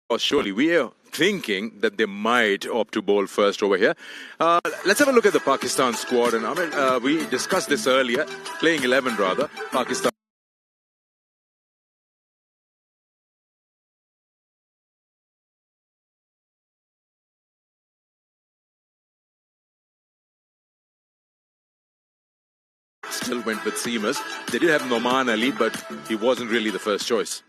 Oh, surely. We are thinking that they might opt to bowl first over here. Let's have a look at the Pakistan squad. And I mean, we discussed this earlier, playing 11 rather. Pakistan still went with seamers. They did have Noman Ali, but he wasn't really the first choice.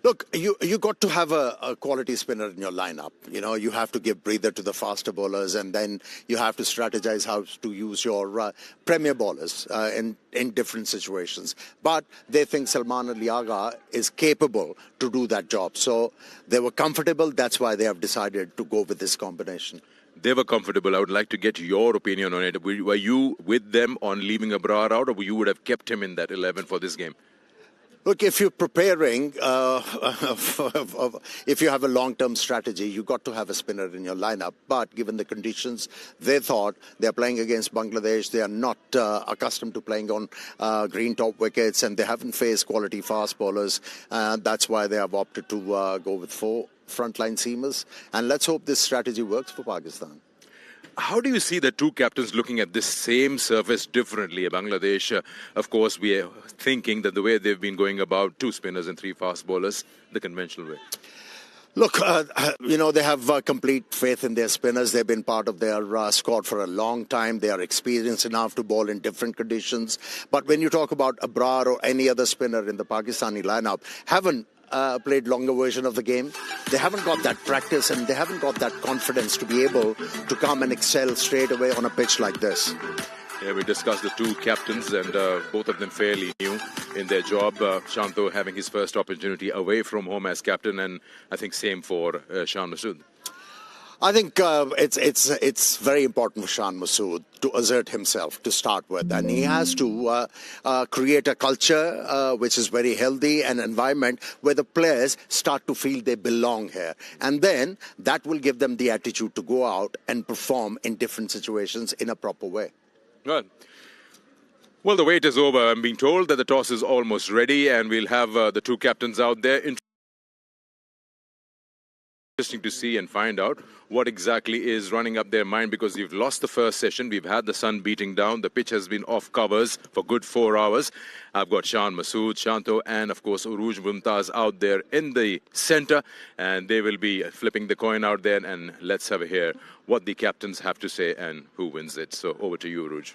Look, you got to have a quality spinner in your lineup. You know, you have to give breather to the faster bowlers, and then you have to strategize how to use your premier bowlers in different situations. But they think Salman Ali Agha is capable to do that job. So they were comfortable. That's why they have decided to go with this combination. They were comfortable. I would like to get your opinion on it. Were you with them on leaving Abrar out, or you would have kept him in that 11 for this game? Look, if you're preparing, if you have a long-term strategy, you got to have a spinner in your lineup. But given the conditions, they thought they're playing against Bangladesh. They are not accustomed to playing on green top wickets, and they haven't faced quality fast bowlers. That's why they have opted to go with 4 frontline seamers. And let's hope this strategy works for Pakistan. How do you see the two captains looking at this same surface differently? Bangladesh, of course, we are thinking that the way they've been going about 2 spinners and 3 fast bowlers, the conventional way. Look, you know, they have complete faith in their spinners. They've been part of their squad for a long time. They are experienced enough to bowl in different conditions. But when you talk about Abrar or any other spinner in the Pakistani lineup, haven't played longer version of the game. They haven't got that practice and they haven't got that confidence to be able to come and excel straight away on a pitch like this. Yeah, we discussed the two captains and both of them fairly new in their job. Shanto having his first opportunity away from home as captain, and I think same for Shan Masood. I think it's very important for Shan Masood to assert himself to start with, and he has to create a culture which is very healthy, an environment where the players start to feel they belong here, and then that will give them the attitude to go out and perform in different situations in a proper way. Good. Well, the wait is over. I'm being told that the toss is almost ready, and we'll have the two captains out there. Interesting to see and find out what exactly is running up their mind, because we've lost the first session. We've had the sun beating down. The pitch has been off covers for good 4 hours. I've got Shan Masood, Shanto, and of course Uruj Mumtaz out there in the center, and they will be flipping the coin out there. And let's have a hear what the captains have to say and who wins it. So over to you, Uruj.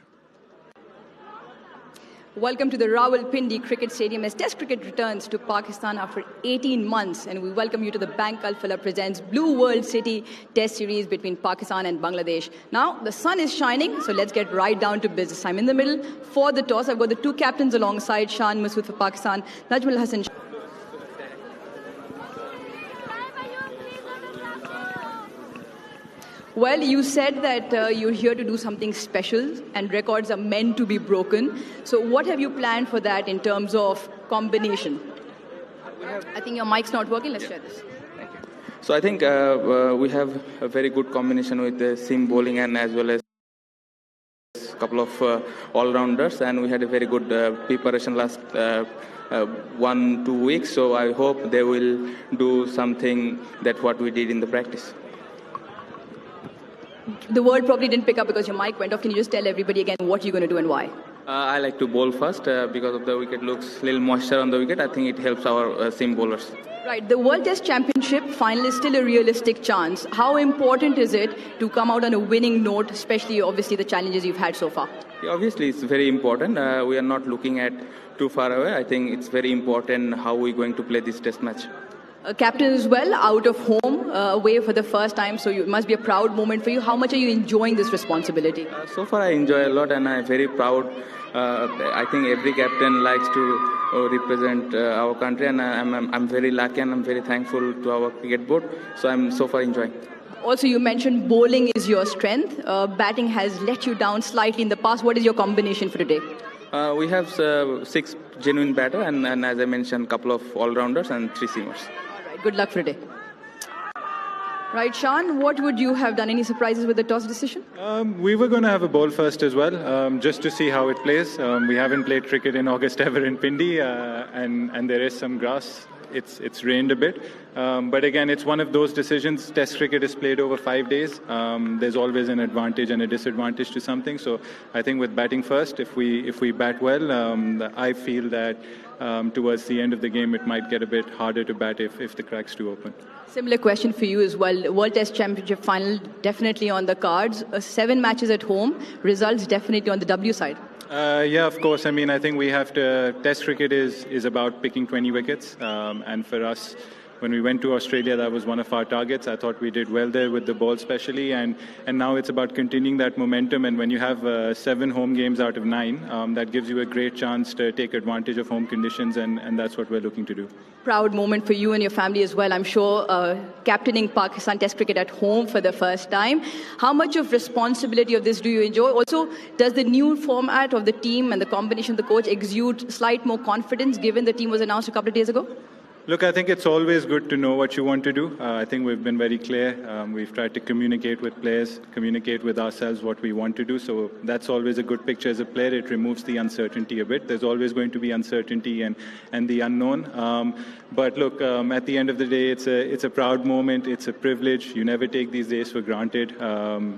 Welcome to the Rawalpindi Cricket Stadium as Test cricket returns to Pakistan after 18 months, and we welcome you to the Bank Alfala presents Blue World City Test Series between Pakistan and Bangladesh. Now, the sun is shining, so let's get right down to business. I'm in the middle for the toss. I've got the two captains alongside Shan Masood for Pakistan, Najmul Hassan. Well, you said that you're here to do something special and records are meant to be broken. So what have you planned for that in terms of combination? I think your mic's not working. Let's share this. Thank you. So I think we have a very good combination with the seam bowling and as well as a couple of all-rounders. And we had a very good preparation last 1-2 weeks. So I hope they will do something that what we did in the practice. The word probably didn't pick up because your mic went off. Can you just tell everybody again what you're going to do and why? I like to bowl first because of the wicket looks a little moisture on the wicket. I think it helps our seam bowlers. Right. The World Test Championship final is still a realistic chance. How important is it to come out on a winning note, especially obviously the challenges you've had so far? Yeah, obviously, it's very important. We are not looking at too far away. I think it's very important how we're going to play this test match. Captain as well, out of home, away for the first time, so it must be a proud moment for you. How much are you enjoying this responsibility? So far I enjoy a lot and I'm very proud. I think every captain likes to represent our country, and I'm very lucky and I'm very thankful to our cricket board. So I'm so far enjoying. Also, you mentioned bowling is your strength. Batting has let you down slightly in the past. What is your combination for today? We have 6 genuine batters and as I mentioned, a couple of all-rounders and 3 seamers. Good luck for today. Right, Shan, what would you have done? Any surprises with the toss decision? We were going to have a bowl first as well, just to see how it plays. We haven't played cricket in August ever in Pindi, and there is some grass. It's rained a bit. But again, it's one of those decisions. Test cricket is played over 5 days. There's always an advantage and a disadvantage to something. So I think with batting first, if we bat well, I feel that towards the end of the game, it might get a bit harder to bat if the cracks do open. Similar question for you as well. World Test Championship final definitely on the cards. 7 matches at home. Results definitely on the W side. Yeah, of course. I mean, I think we have to. Test cricket is about picking 20 wickets, and for us, when we went to Australia, that was one of our targets. I thought we did well there with the ball, especially, and now it's about continuing that momentum. And when you have 7 home games out of 9, that gives you a great chance to take advantage of home conditions, and that's what we're looking to do. Proud moment for you and your family as well, I'm sure, captaining Pakistan Test cricket at home for the first time. How much of responsibility of this do you enjoy? Also, does the new format of the team and the combination of the coach exude slight more confidence given the team was announced a couple of days ago? Look, I think it's always good to know what you want to do. I think we've been very clear. We've tried to communicate with players, communicate with ourselves what we want to do. So that's always a good picture as a player. It removes the uncertainty a bit. There's always going to be uncertainty and the unknown. But look, at the end of the day, it's a proud moment. It's a privilege. You never take these days for granted.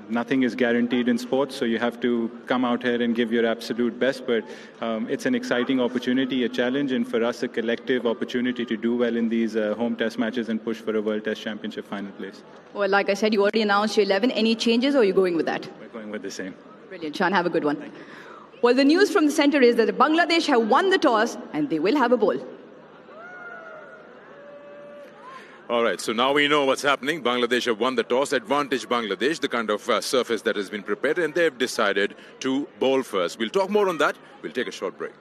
Nothing is guaranteed in sports, so you have to come out here and give your absolute best. But it's an exciting opportunity, a challenge, and for us, a collective opportunity to do well in these home test matches and push for a World Test Championship final place. Well, like I said, you already announced your 11. Any changes, or are you going with that? We're going with the same. Brilliant, Shan. Have a good one. Well, the news from the center is that Bangladesh have won the toss and they will have a ball. All right, so now we know what's happening. Bangladesh have won the toss. Advantage Bangladesh, the kind of surface that has been prepared, and they've decided to bowl first. We'll talk more on that. We'll take a short break.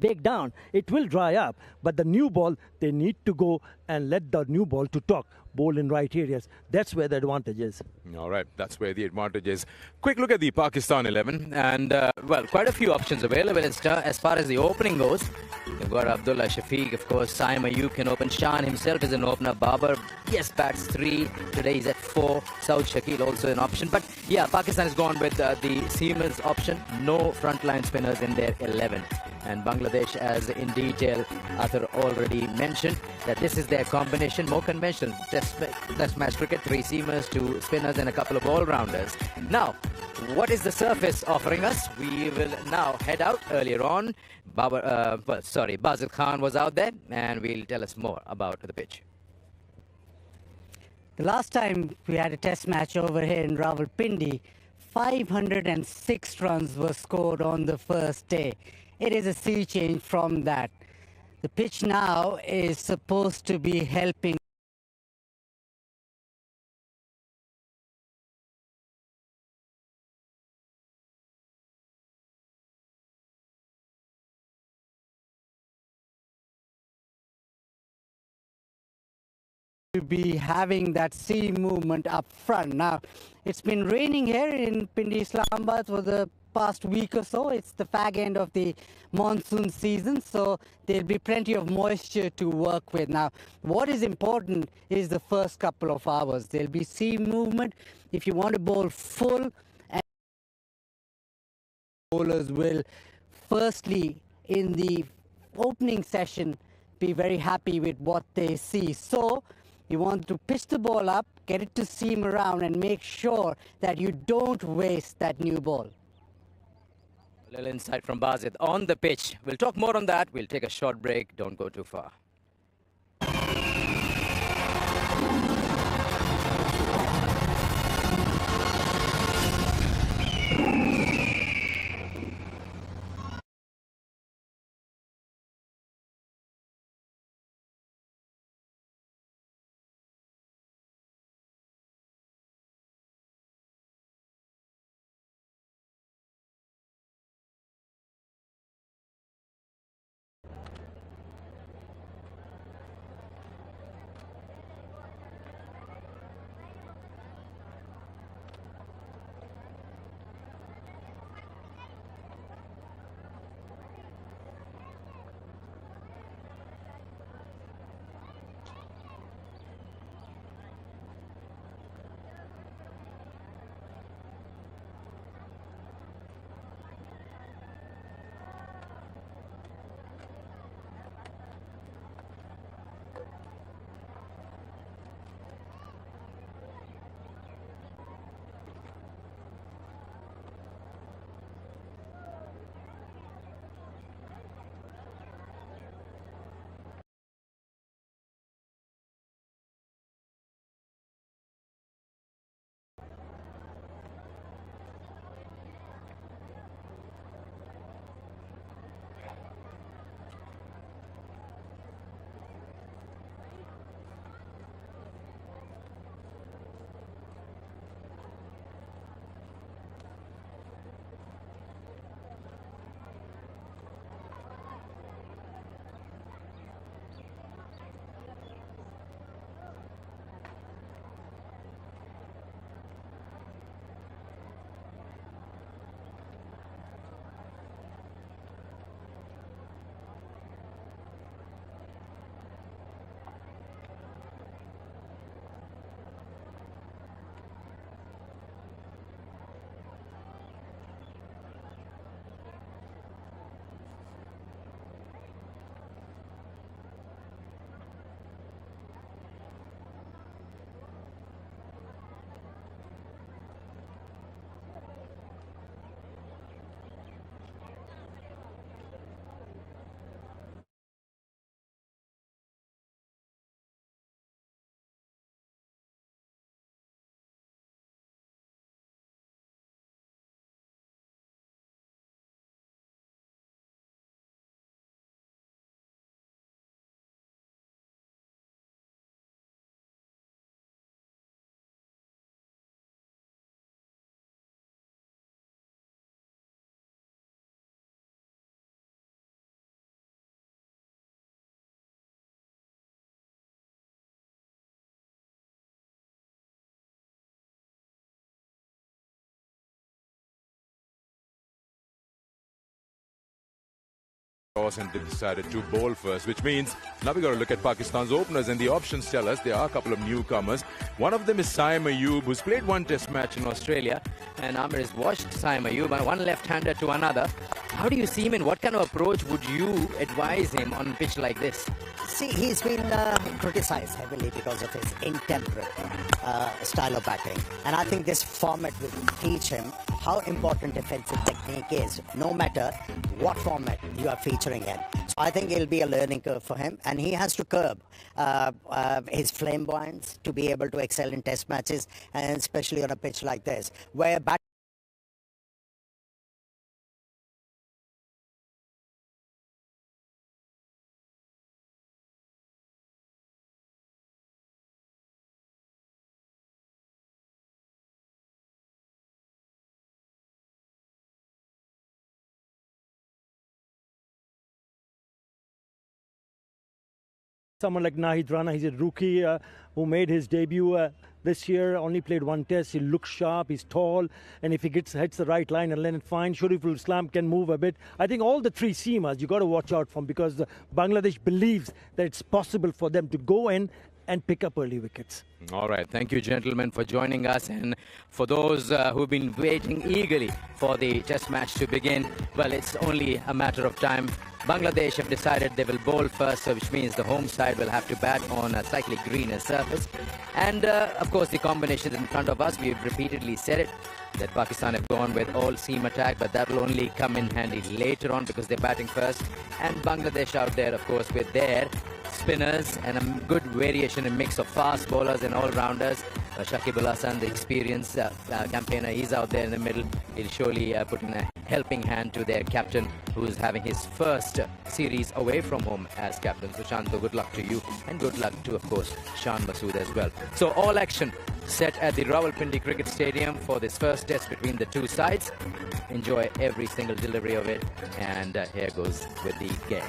bake down, it will dry up. But the new ball, they need to go and let the new ball to talk, bowl in right areas. That's where the advantage is. All right, that's where the advantage is. Quick look at the Pakistan 11. And, well, quite a few options available as far as the opening goes. You've got Abdullah Shafiq, of course. Saim Ayub can open. Shan himself is an opener. Babar, yes, bats 3. Today he's at 4. Saud Shakil also an option. But, yeah, Pakistan has gone with the seamers option. No frontline spinners in their 11. And Bangladesh, as in detail Arthur already mentioned, that this is their combination, more conventional. Test match cricket, 3 seamers, 2 spinners and a couple of all-rounders. Now, what is the surface offering us? We will now head out. Earlier on, Basil Khan was out there and will tell us more about the pitch. The last time we had a test match over here in Rawalpindi, 506 runs were scored on the first day. It is a sea change from that. The pitch now is supposed to be helping to be having that seam movement up front. Now, it's been raining here in Pindi, Islamabad for the past week or so. It's the fag end of the monsoon season, so there'll be plenty of moisture to work with. Now, what is important is the first couple of hours. There'll be seam movement. If you want to bowl full, and bowlers will firstly in the opening session be very happy with what they see. So you want to pitch the ball up, get it to seam around and make sure that you don't waste that new ball. A little insight from Basit on the pitch. We'll talk more on that. We'll take a short break. Don't go too far. toss and decided to bowl first, which means now we got to look at Pakistan's openers, and the options tell us there are a couple of newcomers. One of them is Saim Ayub, who's played one test match in Australia, and Amir has watched Saim Ayub, one left-hander to another. How do you see him, and what kind of approach would you advise him on a pitch like this? See, he's been criticized heavily because of his intemperate style of batting. And I think this format will teach him how important defensive technique is, no matter what format you are featuring in. So I think it'll be a learning curve for him, and he has to curb his flamboyance to be able to excel in test matches, and especially on a pitch like this, where Someone like Nahid Rana, he's a rookie who made his debut this year, only played one test. He looks sharp, he's tall, and if he hits the right line and let it fine, Shariful Islam can move a bit. I think all the three seamers you got to watch out for, because Bangladesh believes that it's possible for them to go in and pick up early wickets. All right, thank you, gentlemen, for joining us. And for those who've been waiting eagerly for the test match to begin, well, it's only a matter of time. Bangladesh have decided they will bowl first, which means the home side will have to bat on a slightly greener surface. And, of course, the combination in front of us, we've repeatedly said it, that Pakistan have gone with all-seam attack, but that will only come in handy later on because they're batting first. And Bangladesh out there, of course, with their spinners and a good variation and mix of fast bowlers and all-rounders. Shakib Al Hasan, the experienced campaigner, he's out there in the middle. He'll surely put in a helping hand to their captain, who's having his first series away from home as captain. So, Shanto, good luck to you, and good luck to, of course, Shan Masood as well. So, all action set at the Rawalpindi Cricket Stadium for this first test between the two sides. Enjoy every single delivery of it, and here goes with the game.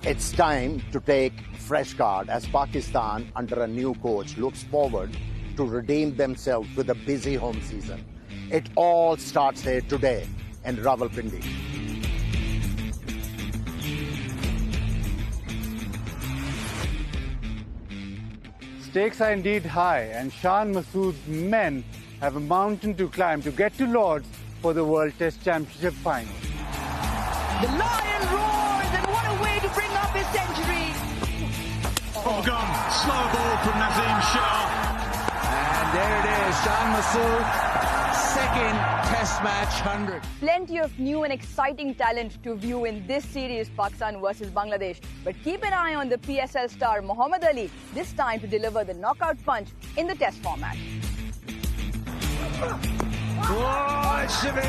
It's time to take fresh guard as Pakistan, under a new coach, looks forward to redeem themselves with a busy home season. It all starts here today in Rawalpindi. Stakes are indeed high, and Shan Masood's men have a mountain to climb to get to Lord's for the World Test Championship final. The Lion roars, and what a way to bring up his century. Ball gone, slow ball from Nazim Shah. And there it is, Shan Masood, second Test match 100. Plenty of new and exciting talent to view in this series, Pakistan versus Bangladesh. But keep an eye on the PSL star Muhammad Ali, this time to deliver the knockout punch in the Test format. Oh, it's severe.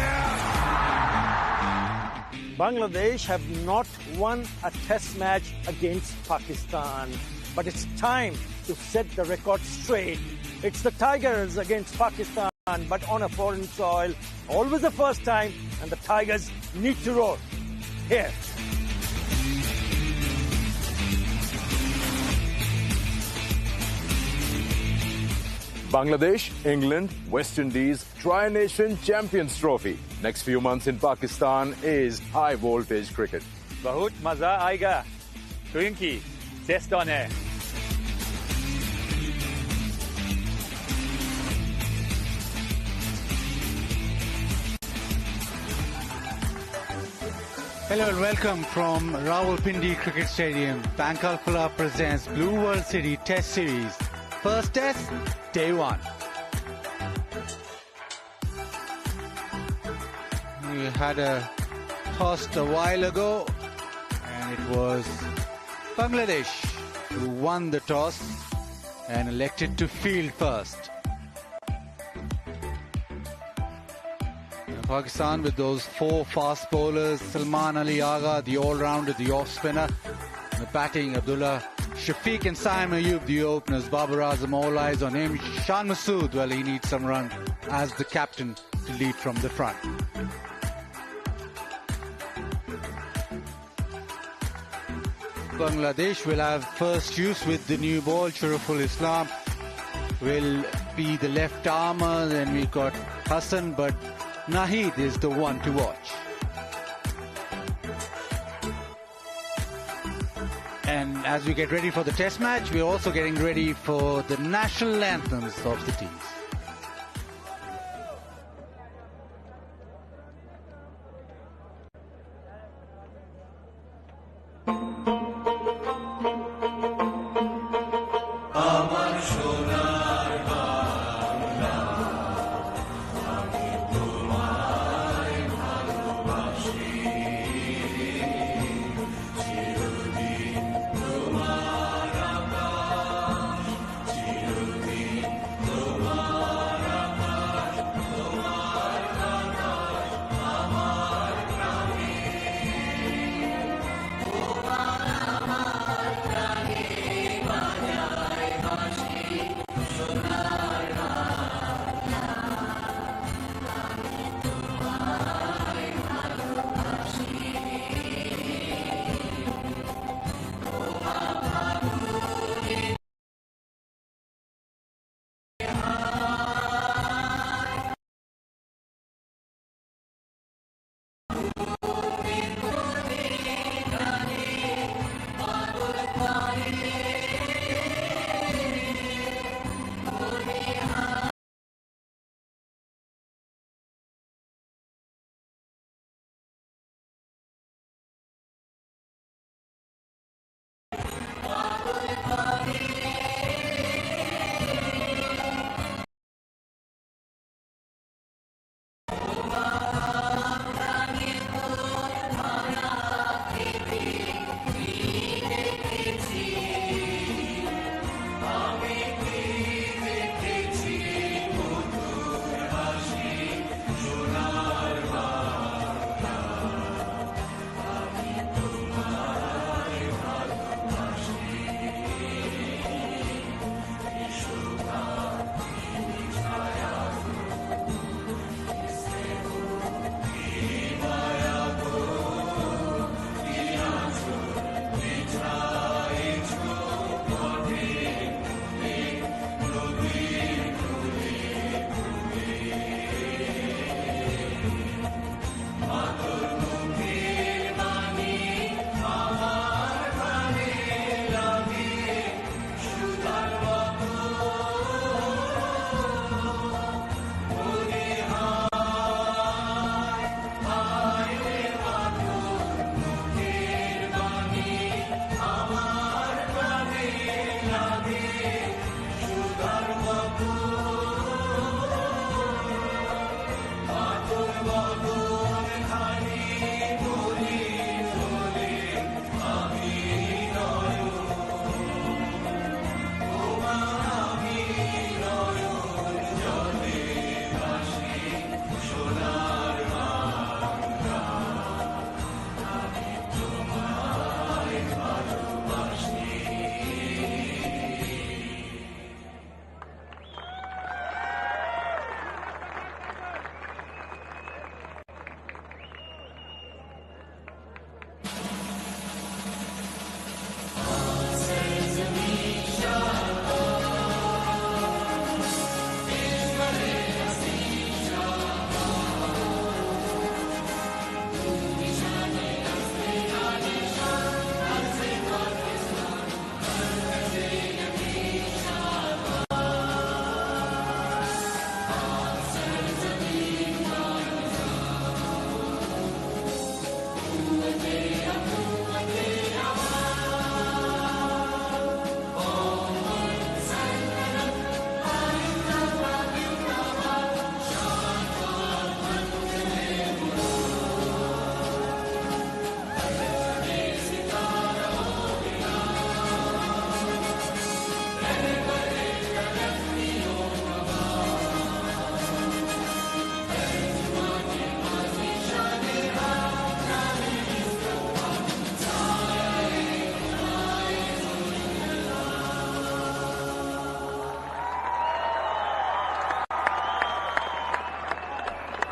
Bangladesh have not won a Test match against Pakistan. But it's time to set the record straight. It's the Tigers against Pakistan, but on a foreign soil. Always the first time, and the Tigers need to roar. Here. Bangladesh, England, West Indies, Tri-Nation Champions Trophy. Next few months in Pakistan is high voltage cricket. बहुत मजा आएगा क्योंकि test on है. Hello and welcome from Rawalpindi Cricket Stadium. Bank Alphala presents Blue World City Test Series. First test, day one. We had a toss a while ago, and it was Bangladesh who won the toss and elected to field first. Pakistan with those four fast bowlers, Salman Ali Agha, the all-rounder, the off-spinner. The batting, Abdullah Shafiq and Saim Ayub, the openers. Babar Azam, all eyes on him. Shan Masood, well, he needs some run as the captain to lead from the front. Bangladesh will have first use with the new ball. Shuraful Islam will be the left armer. Then we've got Hassan, but Nahid is the one to watch. And as we get ready for the test match, we're also getting ready for the national anthems of the teams.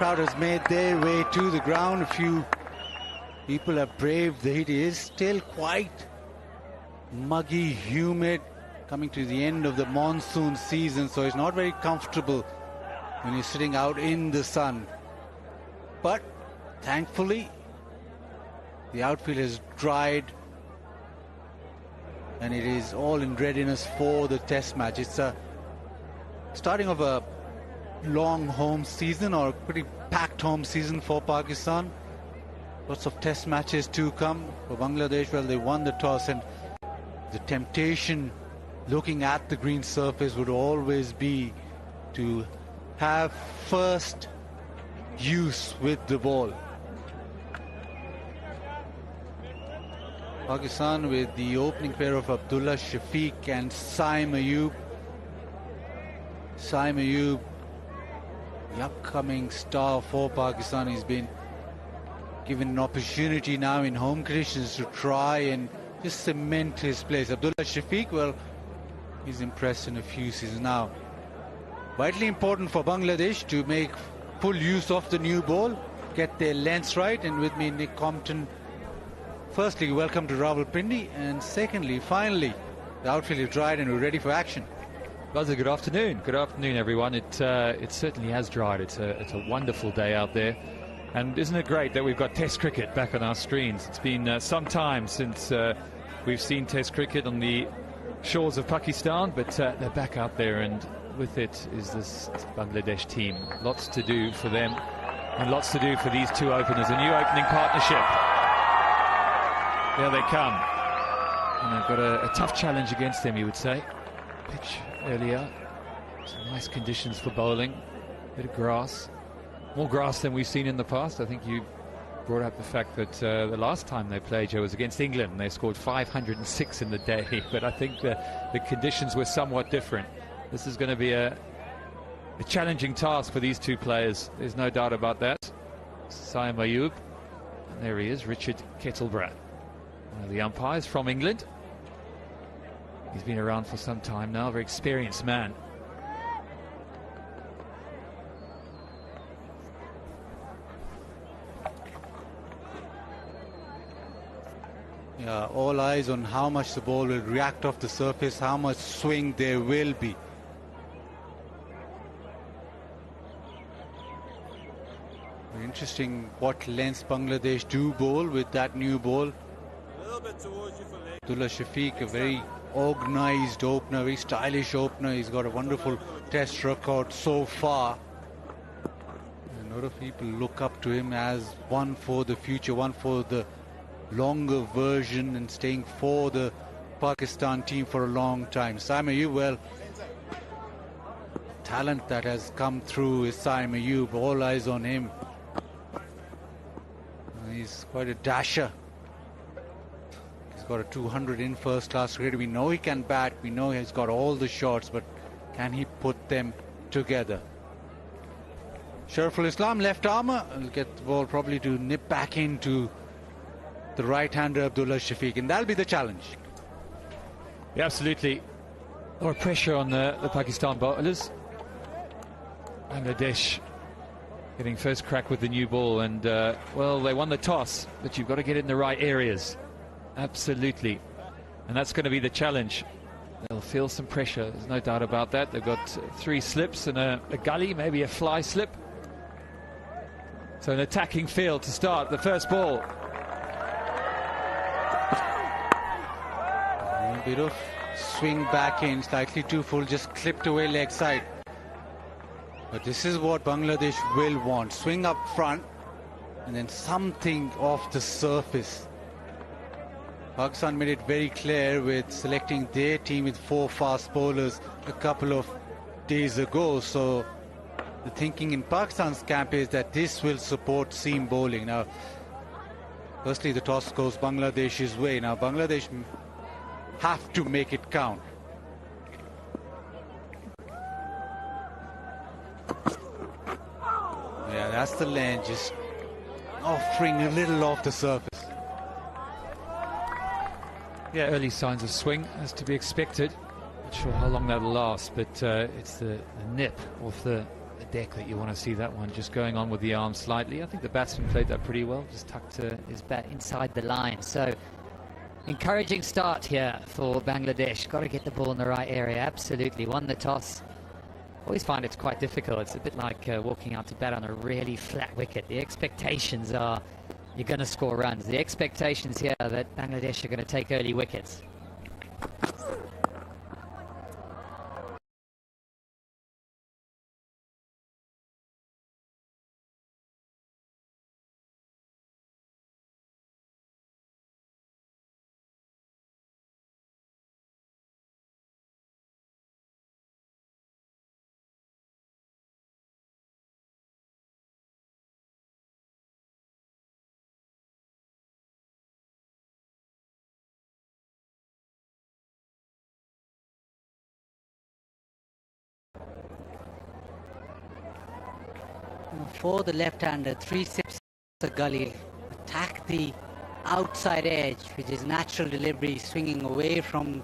crowd has made their way to the ground. A few people have braved the heat. It is still quite muggy, humid, coming to the end of the monsoon season, so it's not very comfortable when you're sitting out in the sun. But thankfully, the outfield has dried and it is all in readiness for the test match. It's a starting of a long home season, or a pretty packed home season for Pakistan. Lots of test matches to come. For Bangladesh, well, they won the toss, and the temptation looking at the green surface would always be to have first use with the ball. Pakistan with the opening pair of Abdullah Shafiq and Saim Ayub. Saim Ayub, the upcoming star for Pakistan, he's been given an opportunity now in home conditions to try and just cement his place. Abdullah Shafiq, well, he's impressed in a few seasons now. Vitally important for Bangladesh to make full use of the new ball, get their lengths right. And with me, Nick Compton. Firstly, welcome to Rawalpindi, and secondly, finally, the outfield is dried and we're ready for action. Buzzer, good afternoon. Good afternoon, everyone. It certainly has dried. It's a wonderful day out there. And isn't it great that we've got Test cricket back on our screens? It's been some time since we've seen Test cricket on the shores of Pakistan, but they're back out there, and with it is this Bangladesh team. Lots to do for them, and lots to do for these two openers. A new opening partnership. There they come. And they've got a tough challenge against them, you would say. Pitch earlier. Some nice conditions for bowling. Bit of grass. More grass than we've seen in the past. I think you brought up the fact that the last time they played, Joe, was against England, and they scored 506 in the day. But I think the conditions were somewhat different. This is going to be a challenging task for these two players. There's no doubt about that. Saim Ayub. And there he is, Richard Kettlebrat. One of the umpires from England. He's been around for some time now, a very experienced man. Yeah, all eyes on how much the ball will react off the surface, how much swing there will be. Very interesting what lengths Bangladesh do bowl with that new ball. Abdullah Shafiq, a very organised opener, very stylish opener. He's got a wonderful test record so far. A lot of people look up to him as one for the future, one for the longer version, and staying for the Pakistan team for a long time. Saim Ayub, well, talent that has come through is Saim Ayub. All eyes on him. He's quite a dasher. He's got a 200 in first class grade. We know he can bat. We know he's got all the shots, but can he put them together? Shariful Islam, left armour, will get the ball probably to nip back into the right-hander Abdullah Shafiq, and that'll be the challenge. Yeah, absolutely. A lot of pressure on the Pakistan bowlers. Bangladesh getting first crack with the new ball, and well, they won the toss, but you've got to get it in the right areas. Absolutely. And that's going to be the challenge. They'll feel some pressure, there's no doubt about that. They've got 3 slips and a gully, maybe a fly slip. So an attacking field to start the first ball. A bit of swing back in, slightly too full, just clipped away leg side. But this is what Bangladesh will want. Swing up front and then something off the surface. Pakistan made it very clear with selecting their team with 4 fast bowlers a couple of days ago. So the thinking in Pakistan's camp is that this will support seam bowling. Now, firstly, the toss goes Bangladesh's way. Now, Bangladesh have to make it count. Yeah, that's the length, just offering a little off the surface. Yeah, early signs of swing, as to be expected. Not sure how long that'll last, but it's the nip off the deck that you want to see that one, just going on with the arm slightly. I think the batsman played that pretty well, just tucked his bat inside the line. So encouraging start here for Bangladesh. Got to get the ball in the right area. Absolutely. Won the toss. Always find it's quite difficult. It's a bit like walking out to bat on a really flat wicket. The expectations are you're going to score runs. The expectations here are that Bangladesh are going to take early wickets. For the left-hander, 3 sips of gully, attack the outside edge, which is natural delivery, swinging away from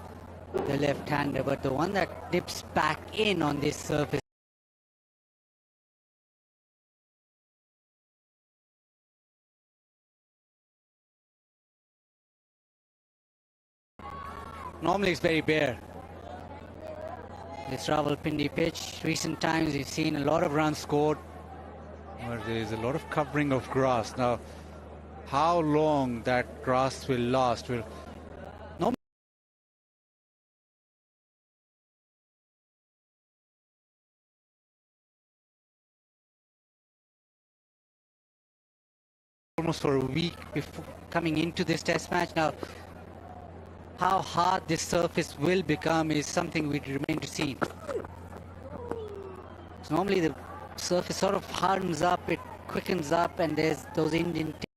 the left-hander, but the one that dips back in on this surface. Normally it's very bare. This Rawalpindi pitch, recent times we've seen a lot of runs scored. Well, there is a lot of covering of grass. Now, how long that grass will last will almost for a week before coming into this test match. Now, how hard this surface will become is something we remain to see. So normally the surface sort of hardens up, it quickens up, and there's those indentations.